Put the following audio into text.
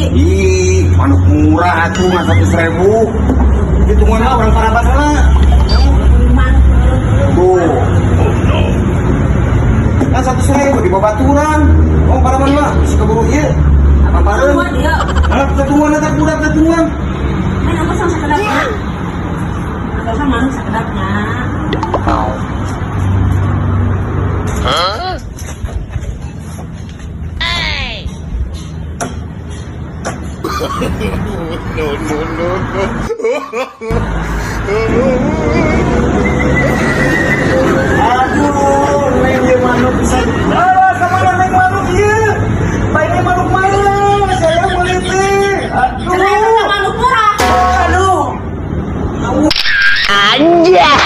Ih, manuk murah tuh nggak 100.000. Hitungan lah orang parabat lah. Tuh. Kan 100.000 di babaturan. Oh parabat lah, si keburu iya. Apa bareng? Anak ketuan atau budak ketuan? Kan aku sama sekedapnya. Atau sama manuk sekedapnya. Aduh, neng dia manuk bisa. Alah, kemana neng manuk iya? Baiknya manuk mana? Saya meliti. Aduh. Ternyata manuk murah. Aduh. Anjay.